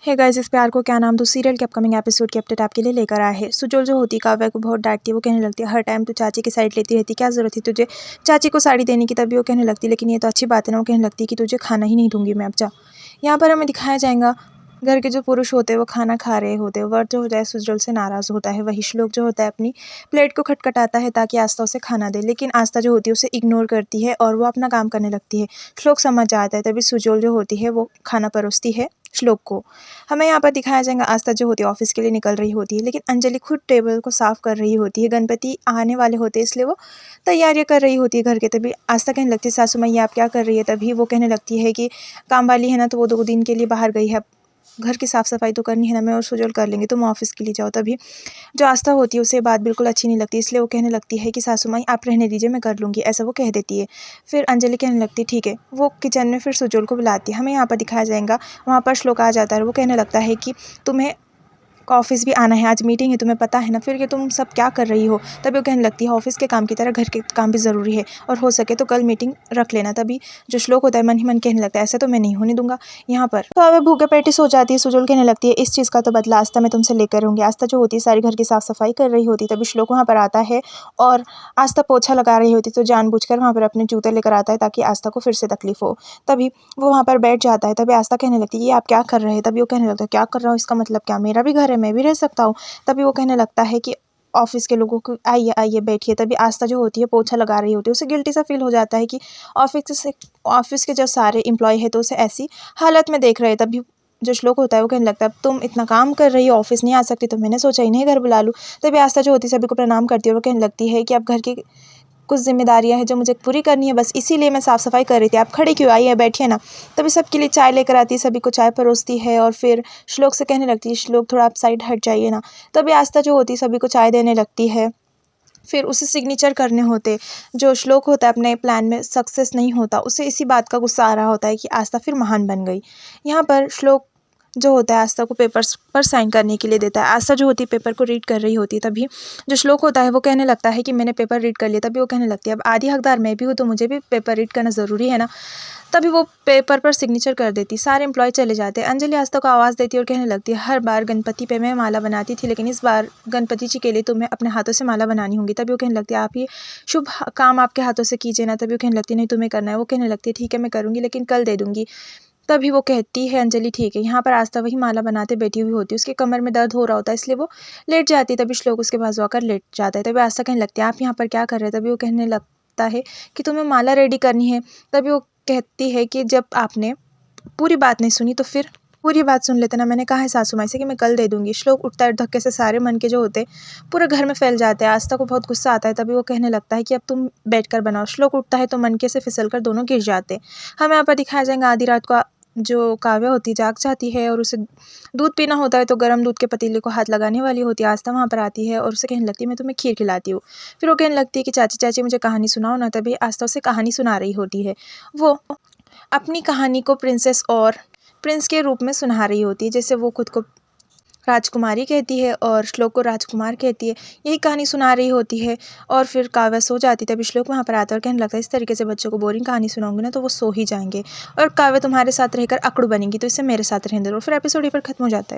Hey guys, इस प्यार को क्या नाम दूँ सीरियल के अपकमिंग एपिसोड की अपडेट आपके लिए लेकर आए हैं। सुजोल जो होती काव्या को बहुत डांटती है। वो कहने लगती है हर टाइम तू चाची की साइड लेती रहती, क्या ज़रूरत थी तुझे चाची को साड़ी देने की। तभी वो कहने लगती लेकिन ये तो अच्छी बात है ना। वो कहने लगती कि तुझे खाना ही नहीं दूंगी मैं, अब जा। यहाँ पर हमें दिखाया जाएगा घर के जो पुरुष होते हैं वो खाना खा रहे होते हैं। वर्ड जो होता है सुजोल से नाराज़ होता है। वही श्लोक जो होता है अपनी प्लेट को खटखटाता है ताकि आस्था उसे खाना दे, लेकिन आस्था जो होती है उसे इग्नोर करती है और वो अपना काम करने लगती है। श्लोक समझ जाता है, तभी सुजोल जो होती है वो खाना परोसती है श्लोक को। हमें यहाँ पर दिखाया जाएगा आस्था जो होती है ऑफिस के लिए निकल रही होती है, लेकिन अंजलि खुद टेबल को साफ कर रही होती है। गणपति आने वाले होते हैं इसलिए वो तैयारियां कर रही होती है घर के। तभी आस्था कहने लगती है सासू माँ ये आप क्या कर रही है। तभी वो कहने लगती है कि काम वाली है ना, तो वो 2 दिन के लिए बाहर गई है, घर की साफ सफाई तो करनी है ना, मैं और सुजल कर लेंगे, तुम ऑफिस के लिए जाओ। तभी जो आस्था होती है उसे बात बिल्कुल अच्छी नहीं लगती, इसलिए वो कहने लगती है कि सासू माँ आप रहने दीजिए, मैं कर लूँगी, ऐसा वो कह देती है। फिर अंजलि कहने लगती है ठीक है। वो किचन में फिर सुजल को बुलाती है। हमें यहाँ पर दिखाया जाएगा वहाँ पर श्लोक आ जाता है और वो कहने लगता है कि तुम्हें ऑफिस भी आना है, आज मीटिंग है, तुम्हें पता है ना। फिर ये तुम सब क्या कर रही हो। तभी वो कहने लगती है ऑफिस के काम की तरह घर के काम भी ज़रूरी है और हो सके तो कल मीटिंग रख लेना। तभी जो श्लोक होता है मन ही मन कहने लगता है ऐसा तो मैं नहीं होने दूंगा। यहाँ पर तो अब भूखे पेटी सो जाती है। सुजल कहने लगती है इस चीज़ का तो बदला आस्था मैं तुमसे लेकर रहूँगी। आस्था जो होती है सारी घर की साफ सफाई कर रही होती है। तभी श्लोक वहाँ पर आता है और आस्था पोछा लगा रही होती, तो जानबूझकर वहाँ पर अपने जूते लेकर आता है ताकि आस्था को फिर से तकलीफ हो। तभी वो वहाँ पर बैठ जाता है। तभी आस्था कहने लगती है ये आप क्या कर रहे हैं। तभी वो कहने लगता है क्या कर रहा हूँ, इसका मतलब क्या, मेरा भी घर है, मैं भी रह सकता हूँ। तभी वो कहने लगता है कि ऑफिस के लोगों को आइए आइए बैठिए। तभी आस्था जो होती है पोछा लगा रही होती है। उसे गिल्टी सा फील हो जाता है कि ऑफिस के जो सारे एम्प्लॉय है तो उसे ऐसी हालत में देख रहे हैं। तभी जो श्लोक होता है वो कहने लगता है अब तुम इतना काम कर रही हो, ऑफिस नहीं आ सकती, तो मैंने सोचा इन्हें घर बुला लूँ। तभी आस्था जो होती है सभी को प्रणाम करती है और वो कहने लगती है कि अब घर की कुछ जिम्मेदारियां हैं जो मुझे पूरी करनी है, बस इसीलिए मैं साफ़ सफाई कर रही थी। आप खड़े क्यों, आइए बैठिए ना। तभी सबके लिए चाय लेकर आती है, सभी को चाय परोसती है और फिर श्लोक से कहने लगती है श्लोक थोड़ा आप साइड हट जाइए ना। तभी आस्था जो होती है सभी को चाय देने लगती है। फिर उसे सिग्नेचर करने होते। जो श्लोक होता है अपने प्लान में सक्सेस नहीं होता, उसे इसी बात का गुस्सा आ रहा होता है कि आस्था फिर महान बन गई। यहाँ पर श्लोक जो होता है आस्था को पेपर्स पर साइन करने के लिए देता है। आस्था जो होती है पेपर को रीड कर रही होती है। तभी जो श्लोक होता है वो कहने लगता है कि मैंने पेपर रीड कर लिया। तभी वो कहने लगती है अब आधी हकदार मैं भी हूँ तो मुझे भी पेपर रीड करना ज़रूरी है ना। तभी वो पेपर पर सिग्नेचर कर देती। सारे एम्प्लॉय चले जाते हैं। अंजलि आस्था को आवाज़ देती है और कहने लगती है हर बार गणपति पे मैं माला बनाती थी, लेकिन इस बार गणपति जी के लिए तुम्हें अपने हाथों से माला बनानी होगी। तभी वो कहने लगती है आप ये शुभ काम आपके हाथों से कीजिए ना। तभी वो कहने लगती है नहीं तुम्हें करना है। वो कहने लगती है ठीक है मैं करूँगी, लेकिन कल दे दूँगी। तभी वो कहती है अंजलि ठीक है। यहाँ पर आस्था वही माला बनाते बैठी हुई होती है। उसके कमर में दर्द हो रहा होता है इसलिए वो लेट जाती है। तभी श्लोक उसके पास आकर लेट जाता है। तभी आस्था कहने लगती है आप यहाँ पर क्या कर रहे हैं। तभी वो कहने लगता है कि तुम्हें माला रेडी करनी है। तभी वो कहती है कि जब आपने पूरी बात नहीं सुनी तो फिर पूरी बात सुन लेते ना, मैंने कहा है सासू माँ से कि मैं कल दे दूंगी। श्लोक उठता है, धक्के से सारे मन के जो होते पूरे घर में फैल जाते हैं। आस्था को बहुत गुस्सा आता है। तभी वो कहने लगता है कि अब तुम बैठकर बनाओ। श्लोक उठता है तो मनके से फिसल कर दोनों गिर जाते। हमें यहाँ पर दिखाया जाएगा आधी रात को जो काव्या होती जाग जाती है और उसे दूध पीना होता है, तो गर्म दूध के पतीले को हाथ लगाने वाली होती है। आस्था वहाँ पर आती है और उसे कहने लगती है मैं तुम्हें खीर खिलाती हूँ। फिर वो कहने लगती है कि चाची चाची मुझे कहानी सुनाओ ना। तभी आस्था उसे कहानी सुना रही होती है। वो अपनी कहानी को प्रिंसेस और प्रिंस के रूप में सुना रही होती है, जैसे वो खुद को राजकुमारी कहती है और श्लोक को राजकुमार कहती है। यही कहानी सुना रही होती है और फिर काव्या सो जाती है। तभी श्लोक वहाँ पर आता है और कहने लगता है इस तरीके से बच्चों को बोरिंग कहानी सुनाऊंगी ना तो वो सो ही जाएंगे और काव्या तुम्हारे साथ रहकर अकड़ू बनेगी, तो इससे मेरे साथ रहने दो। फिर एपिसोड यहाँ पर खत्म हो जाता है।